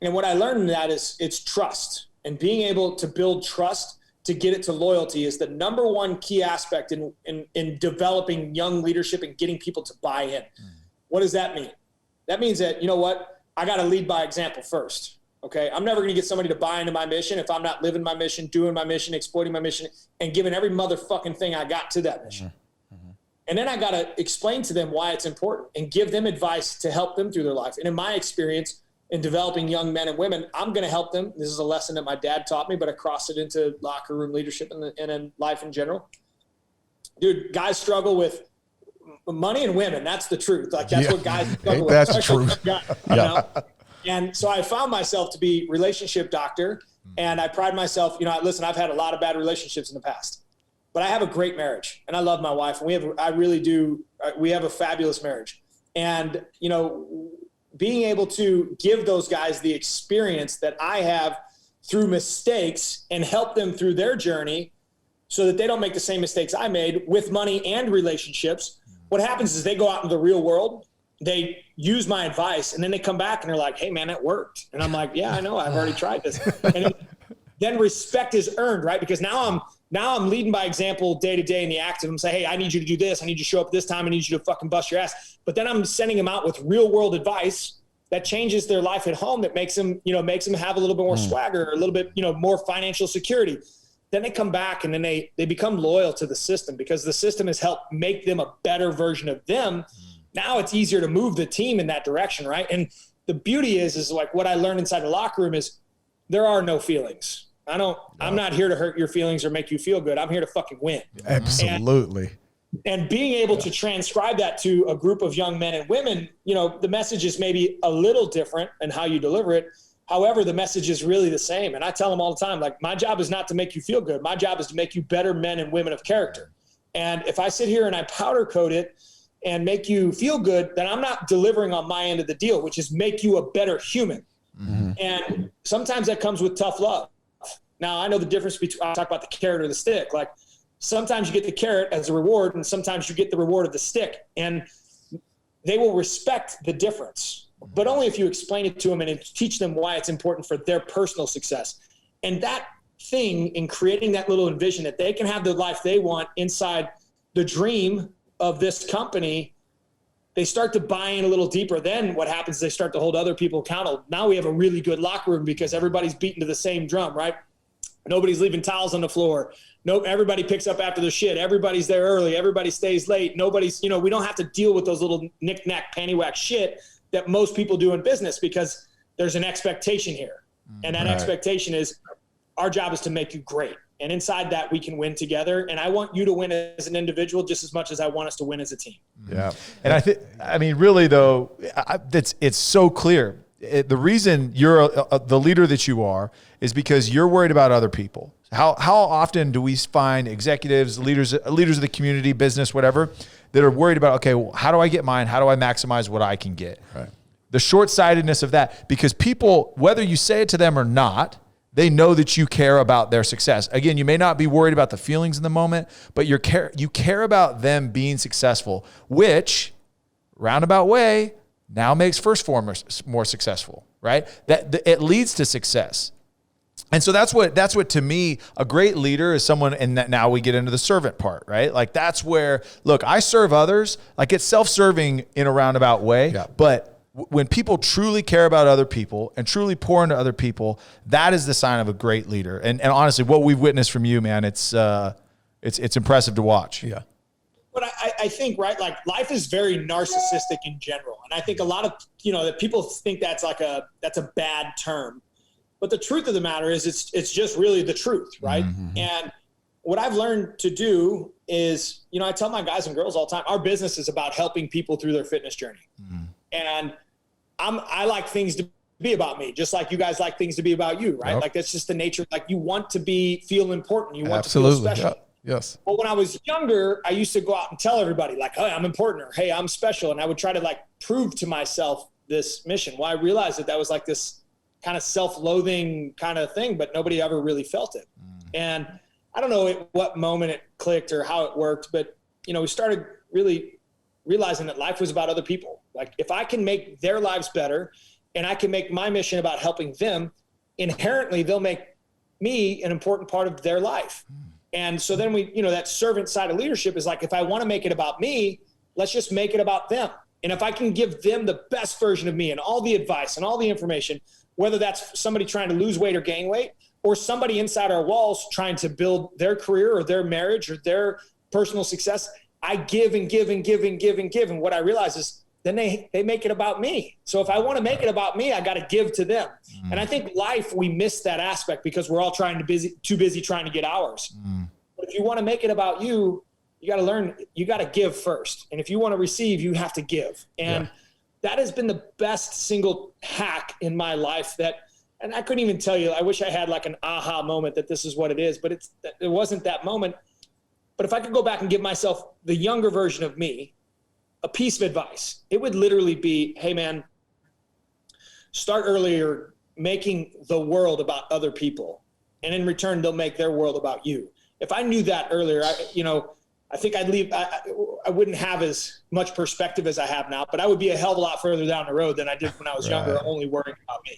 And what I learned in that is it's trust, and being able to build trust to get it to loyalty is the number one key aspect in developing young leadership and getting people to buy in. What does that mean? That means that, you know what? I got to lead by example first. Okay. I'm never going to get somebody to buy into my mission if I'm not living my mission, doing my mission, exploiting my mission, and giving every motherfucking thing I got to that mission. And then I got to explain to them why it's important and give them advice to help them through their life. And in my experience in developing young men and women, I'm going to help them. This is a lesson that my dad taught me, but I crossed it into locker room leadership and in life in general. Dude, guys struggle with money and women. That's the truth. Like that's what guys struggle with. That's true. You know? And so I found myself to be relationship doctor, and I pride myself, you know, listen, I've had a lot of bad relationships in the past, but I have a great marriage and I love my wife, and we have a fabulous marriage. And, you know, being able to give those guys the experience that I have through mistakes and help them through their journey so that they don't make the same mistakes I made with money and relationships. What happens is they go out into the real world, they use my advice, and then they come back and they're like, hey man, that worked. And I'm like, yeah, I know, I've already tried this. And then respect is earned, right? Because now I'm leading by example day to day in the active. I'm saying, hey, I need you to do this. I need you to show up this time. I need you to fucking bust your ass. But then I'm sending them out with real world advice that changes their life at home, that makes them have a little bit more swagger, a little bit, more financial security. Then they come back and then they become loyal to the system because the system has helped make them a better version of them. Now it's easier to move the team in that direction, right? And the beauty is like what I learned inside the locker room is there are no feelings. I'm not here to hurt your feelings or make you feel good. I'm here to fucking win. Absolutely. And being able to transcribe that to a group of young men and women, the message is maybe a little different in how you deliver it. However, the message is really the same. And I tell them all the time, like, my job is not to make you feel good. My job is to make you better men and women of character. And if I sit here and I powder coat it and make you feel good, then I'm not delivering on my end of the deal, which is make you a better human. Mm-hmm. And sometimes that comes with tough love. Now, I know the difference between, I talk about the carrot or the stick. Like, sometimes you get the carrot as a reward, and sometimes you get the reward of the stick. And they will respect the difference, but only if you explain it to them and teach them why it's important for their personal success. And that thing in creating that little envision that they can have the life they want inside the dream of this company, they start to buy in a little deeper. Then what happens is they start to hold other people accountable. Now we have a really good locker room because everybody's beating to the same drum, right? Nobody's leaving towels on the floor. Everybody picks up after their shit. Everybody's there early. Everybody stays late. Nobody's, we don't have to deal with those little knick-knack, pannywhack shit that most people do in business because there's an expectation here. And that expectation is our job is to make you great. And inside that, we can win together. And I want you to win as an individual just as much as I want us to win as a team. Yeah. And really, though, it's so clear. The reason you're the leader that you are is because you're worried about other people. How often do we find executives, leaders of the community, business, whatever, that are worried about, okay, well, how do I get mine? How do I maximize what I can get? Right. The short-sightedness of that, because people, whether you say it to them or not, they know that you care about their success. Again, you may not be worried about the feelings in the moment, but you care about them being successful, which, roundabout way, now makes Phorm more successful, right? It leads to success. And so that's what to me, a great leader is someone, and that now we get into the servant part, right? Like that's where, look, I serve others, like it's self-serving in a roundabout way, but when people truly care about other people and truly pour into other people, that is the sign of a great leader. And honestly, what we've witnessed from you, man, it's impressive to watch. Yeah. But I think, right, like life is very narcissistic in general. And I think a lot of, that people think that's a bad term. But the truth of the matter is it's just really the truth, right? Mm-hmm. And what I've learned to do is, I tell my guys and girls all the time, our business is about helping people through their fitness journey. Mm-hmm. And I like things to be about me, just like you guys like things to be about you, right? Yep. Like that's just the nature. Like you want to feel important. You want to feel special. Yep. Yes. But when I was younger, I used to go out and tell everybody like, hey, I'm important, or hey, I'm special. And I would try to like prove to myself this mission. Well, I realized that was like this kind of self-loathing kind of thing, but nobody ever really felt it. And I don't know at what moment it clicked or how it worked, but we started really realizing that life was about other people. Like if I can make their lives better and I can make my mission about helping them, inherently they'll make me an important part of their life. And so then that servant side of leadership is like, if I want to make it about me, let's just make it about them. And if I can give them the best version of me and all the advice and all the information, whether that's somebody trying to lose weight or gain weight, or somebody inside our walls trying to build their career or their marriage or their personal success, I give and give and give and give and give. And what I realize is then they make it about me. So if I want to make it about me, I got to give to them. And I think life, we miss that aspect because we're all too busy trying to get ours. But if you want to make it about you, you got to learn, you got to give first. And if you want to receive, you have to give. And that has been the best single hack in my life and I couldn't even tell you, I wish I had like an aha moment that this is what it is, but it wasn't that moment. But if I could go back and give myself, the younger version of me, a piece of advice, it would literally be, hey man, start earlier making the world about other people. And in return, they'll make their world about you. If I knew that earlier, I think I wouldn't have as much perspective as I have now, but I would be a hell of a lot further down the road than I did when I was younger, only worrying about me.